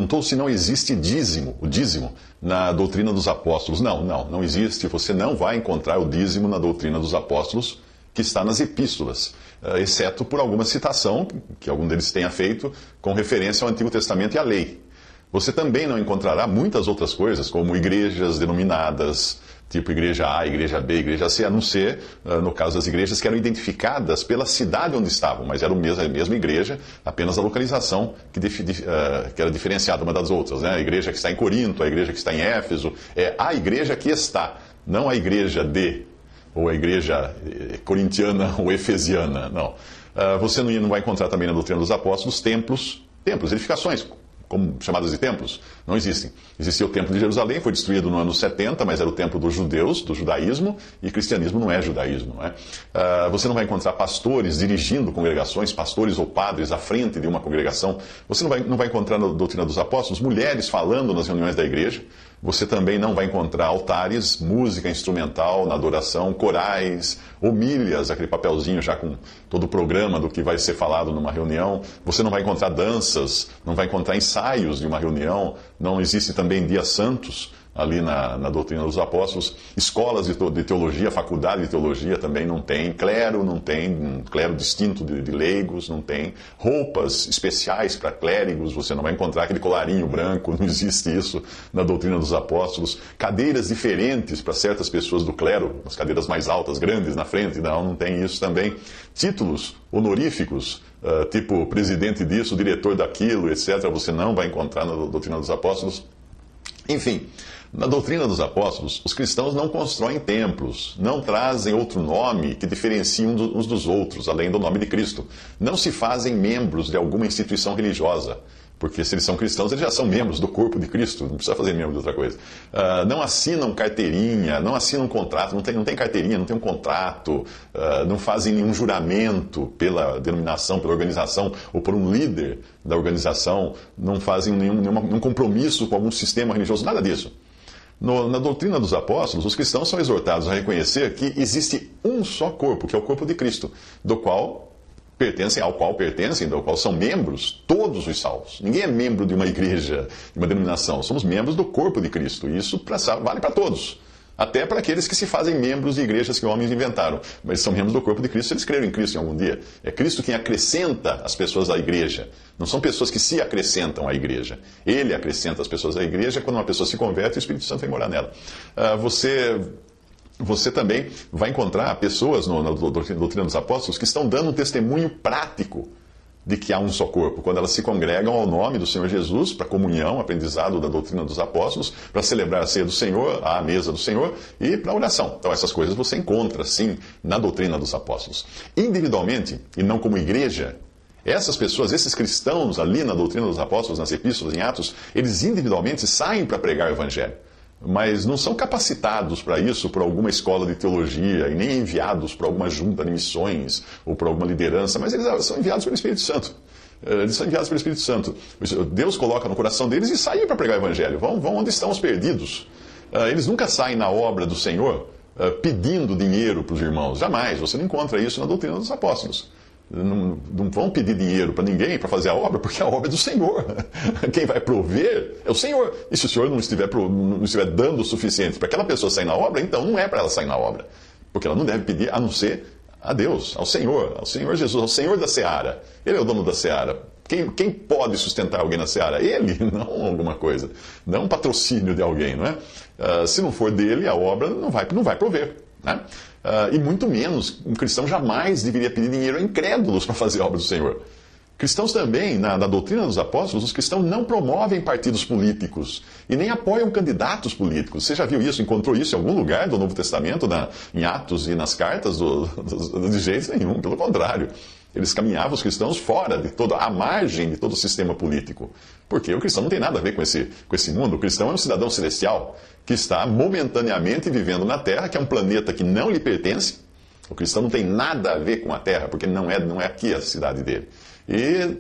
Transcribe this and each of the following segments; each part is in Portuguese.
perguntou se não existe dízimo, o dízimo, na doutrina dos apóstolos. Não existe. Você não vai encontrar o dízimo na doutrina dos apóstolos, que está nas epístolas, exceto por alguma citação que algum deles tenha feito com referência ao Antigo Testamento e à lei. Você também não encontrará muitas outras coisas, como igrejas denominadas, tipo igreja A, igreja B, igreja C, a não ser, no caso das igrejas que eram identificadas pela cidade onde estavam, mas era a mesma igreja, apenas a localização que era diferenciada uma das outras. Né? A igreja que está em Corinto, a igreja que está em Éfeso, é a igreja que está, não a igreja de, ou a igreja corintiana ou efesiana, não. Você não vai encontrar também na doutrina dos apóstolos templos, edificações, como chamadas de templos, não existem. Existia o templo de Jerusalém, foi destruído no ano 70, mas era o templo dos judeus, do judaísmo, e cristianismo não é judaísmo. Não é? Você não vai encontrar pastores dirigindo congregações, pastores ou padres à frente de uma congregação. Você não vai encontrar na doutrina dos apóstolos mulheres falando nas reuniões da igreja. Você também não vai encontrar altares, música instrumental na adoração, corais, homílias, aquele papelzinho já com todo o programa do que vai ser falado numa reunião. Você não vai encontrar danças, não vai encontrar ensaios de uma reunião. Não existe também dias santos ali na doutrina dos apóstolos. Escolas de teologia, faculdade de teologia também não tem. Clero não tem, um clero distinto de leigos não tem. Roupas especiais para clérigos, você não vai encontrar aquele colarinho branco, não existe isso na doutrina dos apóstolos. Cadeiras diferentes para certas pessoas do clero, as cadeiras mais altas, grandes na frente, não tem isso também. Títulos honoríficos, tipo presidente disso, diretor daquilo, etc., você não vai encontrar na doutrina dos apóstolos. Enfim, na doutrina dos apóstolos, os cristãos não constroem templos, não trazem outro nome que diferencie uns dos outros, além do nome de Cristo. Não se fazem membros de alguma instituição religiosa, porque se eles são cristãos, eles já são membros do corpo de Cristo, não precisa fazer membro de outra coisa. Não assinam carteirinha, não assinam contrato, não tem carteirinha, não tem um contrato, não fazem nenhum juramento pela denominação, pela organização, ou por um líder da organização, não fazem nenhum compromisso com algum sistema religioso, nada disso. Na doutrina dos apóstolos, os cristãos são exortados a reconhecer que existe um só corpo, que é o corpo de Cristo, ao qual pertencem, do qual são membros todos os salvos. Ninguém é membro de uma igreja, de uma denominação. Somos membros do corpo de Cristo. E isso vale para todos. Até para aqueles que se fazem membros de igrejas que homens inventaram. Mas são membros do corpo de Cristo, eles creram em Cristo em algum dia. É Cristo quem acrescenta as pessoas à igreja. Não são pessoas que se acrescentam à igreja. Ele acrescenta as pessoas à igreja. Quando uma pessoa se converte, o Espírito Santo vem morar nela. Você também vai encontrar pessoas na doutrina dos apóstolos que estão dando um testemunho prático de que há um só corpo, quando elas se congregam ao nome do Senhor Jesus, para comunhão, aprendizado da doutrina dos apóstolos, para celebrar a ceia do Senhor, a mesa do Senhor e para oração. Então essas coisas você encontra, sim, na doutrina dos apóstolos. Individualmente, e não como igreja, essas pessoas, esses cristãos ali na doutrina dos apóstolos, nas epístolas, em Atos, eles individualmente saem para pregar o evangelho. Mas não são capacitados para isso por alguma escola de teologia e nem enviados por alguma junta de missões ou por alguma liderança, mas eles são enviados pelo Espírito Santo. Eles são enviados pelo Espírito Santo. Deus coloca no coração deles e saem para pregar o Evangelho. Vão onde estão os perdidos. Eles nunca saem na obra do Senhor pedindo dinheiro para os irmãos. Jamais. Você não encontra isso na doutrina dos apóstolos. Não vão pedir dinheiro para ninguém para fazer a obra, porque a obra é do Senhor. Quem vai prover é o Senhor. E se o Senhor não estiver dando o suficiente para aquela pessoa sair na obra, então não é para ela sair na obra. Porque ela não deve pedir a não ser a Deus, ao Senhor Jesus, ao Senhor da seara. Ele é o dono da seara. Quem pode sustentar alguém na seara? Ele, não alguma coisa. Não um patrocínio de alguém, não é? Se não for dele, a obra não vai prover. Né? E muito menos, um cristão jamais deveria pedir dinheiro a incrédulos para fazer a obra do Senhor. Cristãos também, na doutrina dos apóstolos, os cristãos não promovem partidos políticos e nem apoiam candidatos políticos. Você já viu isso, encontrou isso em algum lugar do Novo Testamento, em Atos e nas cartas? De jeito nenhum, pelo contrário. Eles caminhavam os cristãos fora à margem de todo o sistema político. Porque o cristão não tem nada a ver com esse mundo. O cristão é um cidadão celestial que está momentaneamente vivendo na Terra, que é um planeta que não lhe pertence. O cristão não tem nada a ver com a Terra, porque não é aqui a cidade dele. E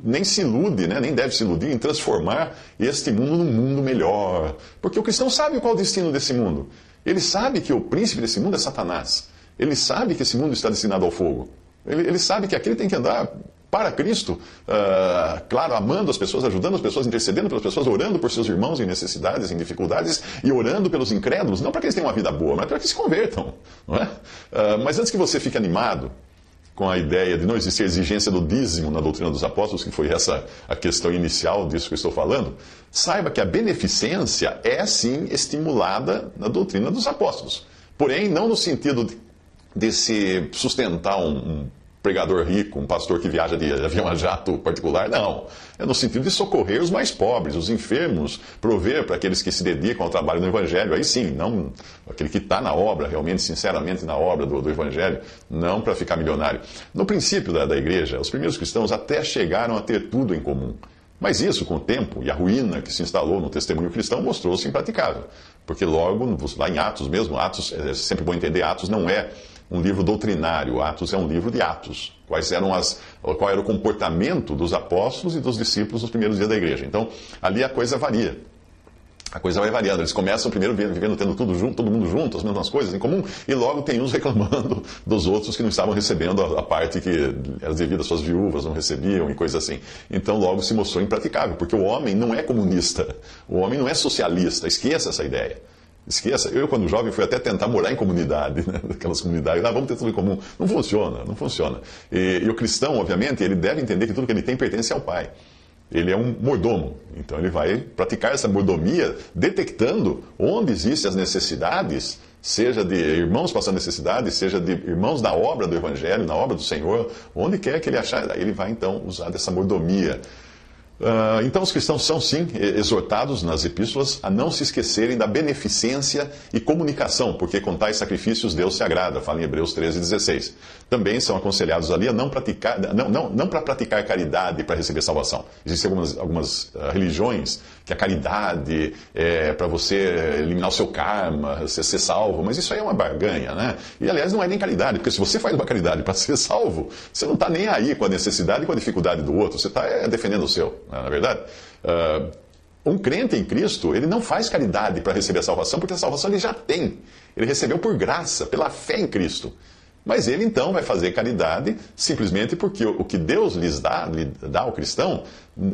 nem se ilude, né? Nem deve se iludir em transformar este mundo num mundo melhor. Porque o cristão sabe qual é o destino desse mundo. Ele sabe que o príncipe desse mundo é Satanás. Ele sabe que esse mundo está destinado ao fogo. Ele sabe que aqui ele tem que andar para Cristo, claro, amando as pessoas, ajudando as pessoas, intercedendo pelas pessoas, orando por seus irmãos em necessidades, em dificuldades, e orando pelos incrédulos, não para que eles tenham uma vida boa, mas para que se convertam. Não é? Mas antes que você fique animado com a ideia de não existir exigência do dízimo na doutrina dos apóstolos, que foi essa a questão inicial disso que eu estou falando, saiba que a beneficência é sim estimulada na doutrina dos apóstolos. Porém, não no sentido de se sustentar um pregador rico, um pastor que viaja de avião a jato particular, não. É no sentido de socorrer os mais pobres, os enfermos, prover para aqueles que se dedicam ao trabalho no Evangelho. Aí sim, não aquele que está na obra, realmente, sinceramente na obra do Evangelho, não para ficar milionário. No princípio da igreja, os primeiros cristãos até chegaram a ter tudo em comum. Mas isso, com o tempo e a ruína que se instalou no testemunho cristão, mostrou-se impraticável. Porque logo, lá em Atos mesmo, Atos, é sempre bom entender, Atos não é um livro doutrinário, Atos é um livro de atos. Qual era o comportamento dos apóstolos e dos discípulos nos primeiros dias da igreja. Então, ali a coisa varia. A coisa vai variando. Eles começam primeiro vivendo, tendo tudo junto, todo mundo junto, as mesmas coisas em comum, e logo tem uns reclamando dos outros que não estavam recebendo a parte que era devida às suas viúvas, não recebiam e coisas assim. Então logo se mostrou impraticável, porque o homem não é comunista, o homem não é socialista, esqueça essa ideia. Esqueça, eu quando jovem fui até tentar morar em comunidade, né? Aquelas comunidades, vamos ter tudo em comum. Não funciona, não funciona. E o cristão, obviamente, ele deve entender que tudo que ele tem pertence ao Pai. Ele é um mordomo, então ele vai praticar essa mordomia detectando onde existem as necessidades, seja de irmãos passando necessidade, seja de irmãos na obra do Evangelho, na obra do Senhor, onde quer que ele achar, ele vai então usar dessa mordomia. Então os cristãos são sim exortados nas epístolas a não se esquecerem da beneficência e comunicação, porque com tais sacrifícios Deus se agrada, fala em Hebreus 13:16. Também são aconselhados ali a não para praticar caridade para receber salvação. Existem algumas religiões que a caridade é para você eliminar o seu karma, você ser salvo, mas isso aí é uma barganha, né? E aliás não é nem caridade, porque se você faz uma caridade para ser salvo, você não está nem aí com a necessidade e com a dificuldade do outro, você está defendendo o seu. Não é verdade? Um crente em Cristo, ele não faz caridade para receber a salvação, porque a salvação ele já tem. Ele recebeu por graça, pela fé em Cristo. Mas ele então vai fazer caridade simplesmente porque o que Deus lhe dá ao cristão,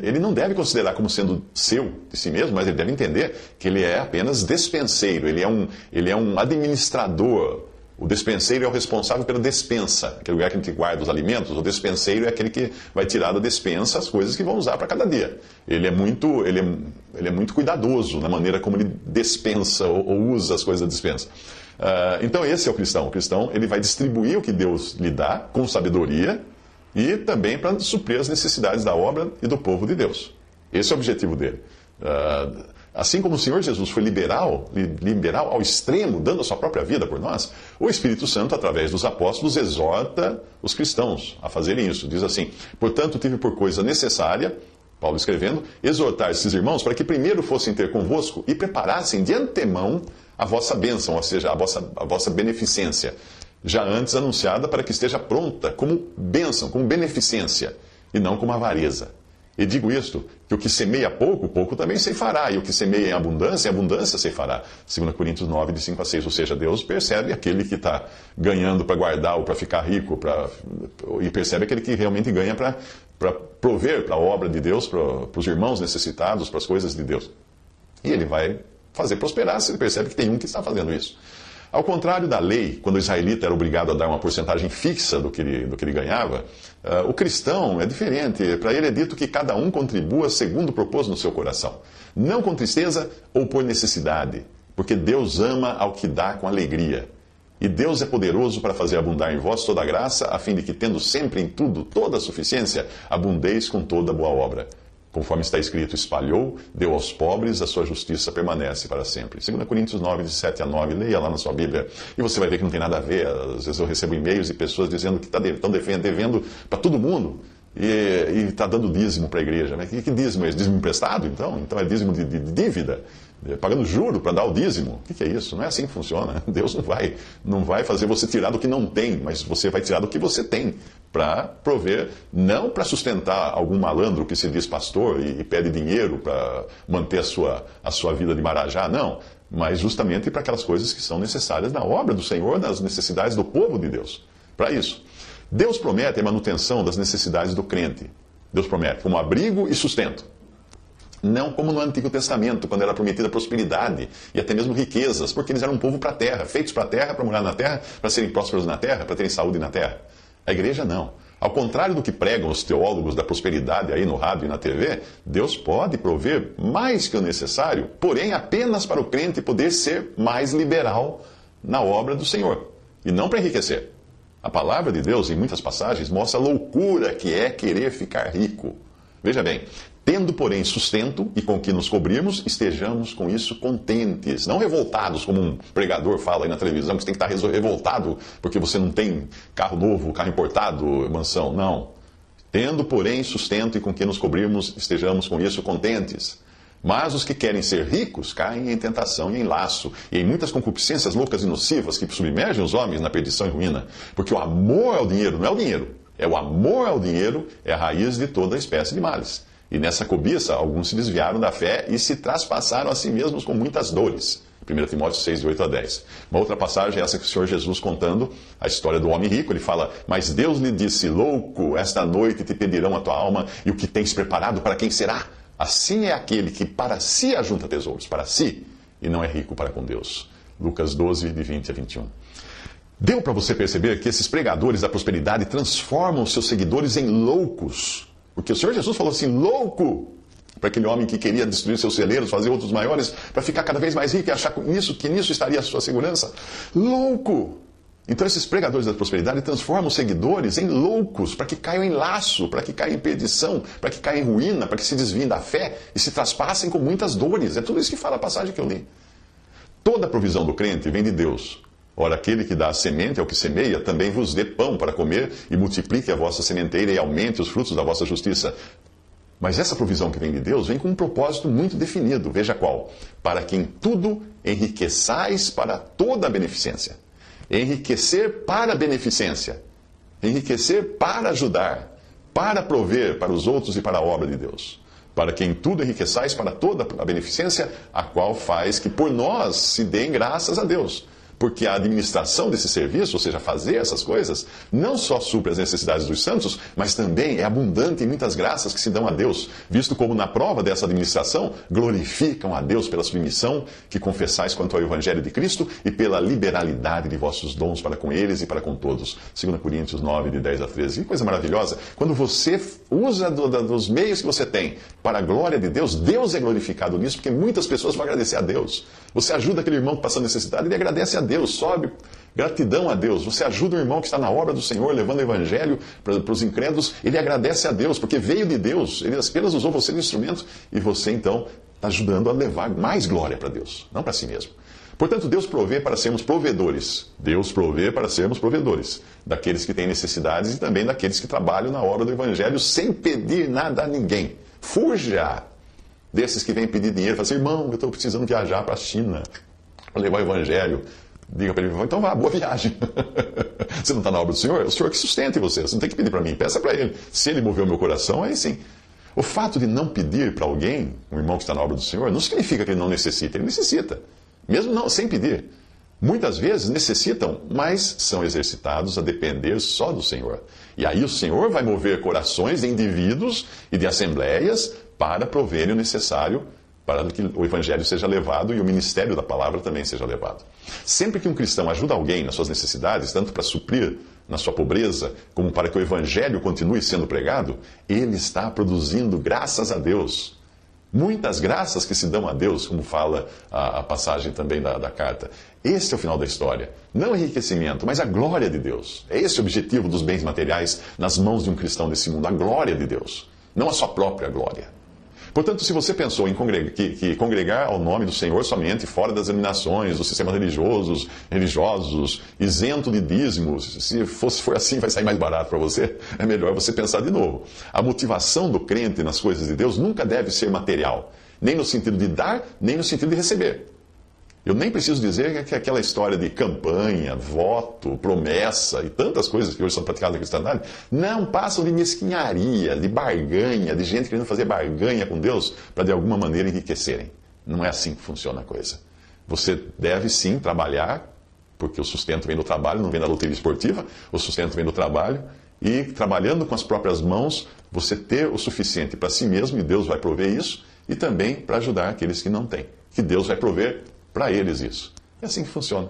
ele não deve considerar como sendo seu, de si mesmo, mas ele deve entender que ele é apenas despenseiro, ele é um administrador. O despenseiro é o responsável pela despensa, aquele lugar que a gente guarda os alimentos. O despenseiro é aquele que vai tirar da despensa as coisas que vão usar para cada dia. Ele é muito cuidadoso na maneira como ele despensa ou usa as coisas da despensa. Então esse é o cristão. O cristão ele vai distribuir o que Deus lhe dá com sabedoria e também para suprir as necessidades da obra e do povo de Deus. Esse é o objetivo dele. Assim como o Senhor Jesus foi liberal ao extremo, dando a sua própria vida por nós, o Espírito Santo, através dos apóstolos, exorta os cristãos a fazerem isso. Diz assim: portanto, tive por coisa necessária, Paulo escrevendo, exortar esses irmãos para que primeiro fossem ter convosco e preparassem de antemão a vossa bênção, ou seja, a vossa beneficência, já antes anunciada para que esteja pronta como bênção, como beneficência, e não como avareza. E digo isto, que o que semeia pouco, pouco também ceifará, e o que semeia em abundância ceifará. 2 Coríntios 9, de 5-6. Ou seja, Deus percebe aquele que está ganhando para guardar ou para ficar rico, e percebe aquele que realmente ganha para prover para a obra de Deus, para os irmãos necessitados, para as coisas de Deus. E ele vai fazer prosperar se ele percebe que tem um que está fazendo isso. Ao contrário da lei, quando o israelita era obrigado a dar uma porcentagem fixa do que ele ganhava, o cristão é diferente. Para ele é dito que cada um contribua segundo propôs no seu coração, não com tristeza ou por necessidade, porque Deus ama ao que dá com alegria. E Deus é poderoso para fazer abundar em vós toda a graça, a fim de que, tendo sempre em tudo toda a suficiência, abundeis com toda boa obra. Conforme está escrito, espalhou, deu aos pobres, a sua justiça permanece para sempre. 2 Coríntios 9, de 7-9, leia lá na sua Bíblia, e você vai ver que não tem nada a ver. Às vezes eu recebo e-mails de pessoas dizendo que estão devendo para todo mundo e está dando dízimo para a igreja. Mas que dízimo é esse? Dízimo emprestado, então? Então é dízimo de dívida? Pagando juro para dar o dízimo? O que é isso? Não é assim que funciona. Deus não vai fazer você tirar do que não tem, mas você vai tirar do que você tem para prover, não para sustentar algum malandro que se diz pastor e pede dinheiro para manter a sua vida de marajá, não, mas justamente para aquelas coisas que são necessárias na obra do Senhor, nas necessidades do povo de Deus. Para isso. Deus promete a manutenção das necessidades do crente. Deus promete como abrigo e sustento. Não como no Antigo Testamento, quando era prometida prosperidade e até mesmo riquezas, porque eles eram um povo para a terra, feitos para a terra, para morar na terra, para serem prósperos na terra, para terem saúde na terra. A igreja não. Ao contrário do que pregam os teólogos da prosperidade aí no rádio e na TV, Deus pode prover mais que o necessário, porém apenas para o crente poder ser mais liberal na obra do Senhor, e não para enriquecer. A palavra de Deus, em muitas passagens, mostra a loucura que é querer ficar rico. Veja bem, tendo, porém, sustento e com que nos cobrirmos, estejamos com isso contentes, não revoltados, como um pregador fala aí na televisão, que você tem que estar revoltado porque você não tem carro novo, carro importado, mansão. Não. Tendo, porém, sustento e com que nos cobrirmos, estejamos com isso contentes. Mas os que querem ser ricos caem em tentação e em laço, e em muitas concupiscências loucas e nocivas que submergem os homens na perdição e ruína. Porque o amor ao dinheiro não é o dinheiro, é o amor ao dinheiro é a raiz de toda espécie de males. E nessa cobiça, alguns se desviaram da fé e se traspassaram a si mesmos com muitas dores. 1 Timóteo 6, de 8 a 10. Uma outra passagem é essa que o Senhor Jesus contando a história do homem rico. Ele fala, mas Deus lhe disse, louco, esta noite te pedirão a tua alma e o que tens preparado para quem será? Assim é aquele que para si ajunta tesouros, para si, e não é rico para com Deus. Lucas 12, de 20 a 21. Deu para você perceber que esses pregadores da prosperidade transformam seus seguidores em loucos. Porque o Senhor Jesus falou assim, louco, para aquele homem que queria destruir seus celeiros, fazer outros maiores, para ficar cada vez mais rico e achar que nisso estaria a sua segurança. Louco! Então esses pregadores da prosperidade transformam os seguidores em loucos, para que caiam em laço, para que caiam em perdição, para que caiam em ruína, para que se desviem da fé e se traspassem com muitas dores. É tudo isso que fala a passagem que eu li. Toda a provisão do crente vem de Deus. Ora, aquele que dá a semente ao que semeia, também vos dê pão para comer e multiplique a vossa sementeira e aumente os frutos da vossa justiça. Mas essa provisão que vem de Deus vem com um propósito muito definido. Veja qual. Para que em tudo enriqueçais para toda a beneficência. Enriquecer para a beneficência. Enriquecer para ajudar. Para prover para os outros e para a obra de Deus. Para que em tudo enriqueçais para toda a beneficência, a qual faz que por nós se deem graças a Deus. Porque a administração desse serviço, ou seja, fazer essas coisas, não só supre as necessidades dos santos, mas também é abundante em muitas graças que se dão a Deus, visto como na prova dessa administração glorificam a Deus pela submissão que confessais quanto ao Evangelho de Cristo e pela liberalidade de vossos dons para com eles e para com todos. 2 Coríntios 9, de 10 a 13. Que coisa maravilhosa! Quando você usa dos meios que você tem para a glória de Deus, Deus é glorificado nisso, porque muitas pessoas vão agradecer a Deus. Você ajuda aquele irmão que passa necessidade, ele agradece a Deus, sobe gratidão a Deus. Você ajuda o irmão que está na obra do Senhor, levando o evangelho para os incrédulos, ele agradece a Deus, porque veio de Deus, ele apenas usou você de instrumento, e você então está ajudando a levar mais glória para Deus, não para si mesmo. Portanto, Deus provê para sermos provedores. Deus provê para sermos provedores daqueles que têm necessidades e também daqueles que trabalham na obra do evangelho sem pedir nada a ninguém. Fuja desses que vêm pedir dinheiro, fala assim, irmão, eu estou precisando viajar para a China para levar o evangelho. Diga para ele, então vá, boa viagem. Você não está na obra do Senhor? É o Senhor que sustente você. Você não tem que pedir para mim, peça para Ele. Se Ele mover o meu coração, aí sim. O fato de não pedir para alguém, um irmão que está na obra do Senhor, não significa que ele não necessita. Ele necessita, mesmo não, sem pedir. Muitas vezes necessitam, mas são exercitados a depender só do Senhor. E aí o Senhor vai mover corações de indivíduos e de assembleias para proverem o necessário para que o evangelho seja levado e o ministério da palavra também seja levado. Sempre que um cristão ajuda alguém nas suas necessidades, tanto para suprir na sua pobreza, como para que o evangelho continue sendo pregado, ele está produzindo, graças a Deus, muitas graças que se dão a Deus, como fala a passagem também da carta. Este é o final da história. Não enriquecimento, mas a glória de Deus. É esse o objetivo dos bens materiais nas mãos de um cristão desse mundo, a glória de Deus, não a sua própria glória. Portanto, se você pensou em congregar ao nome do Senhor somente fora das denominações, dos sistemas religiosos, isento de dízimos, se for assim, vai sair mais barato para você, é melhor você pensar de novo. A motivação do crente nas coisas de Deus nunca deve ser material, nem no sentido de dar, nem no sentido de receber. Eu nem preciso dizer que aquela história de campanha, voto, promessa e tantas coisas que hoje são praticadas na cristandade não passam de mesquinharia, de barganha, de gente querendo fazer barganha com Deus para de alguma maneira enriquecerem. Não é assim que funciona a coisa. Você deve sim trabalhar, porque o sustento vem do trabalho, não vem da loteria esportiva, o sustento vem do trabalho, e trabalhando com as próprias mãos, você ter o suficiente para si mesmo, e Deus vai prover isso, e também para ajudar aqueles que não têm, que Deus vai prover para eles isso. É assim que funciona.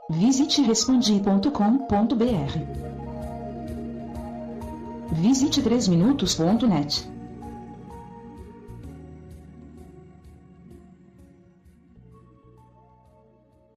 Visite respondi.com.br. Visite 3minutos.net.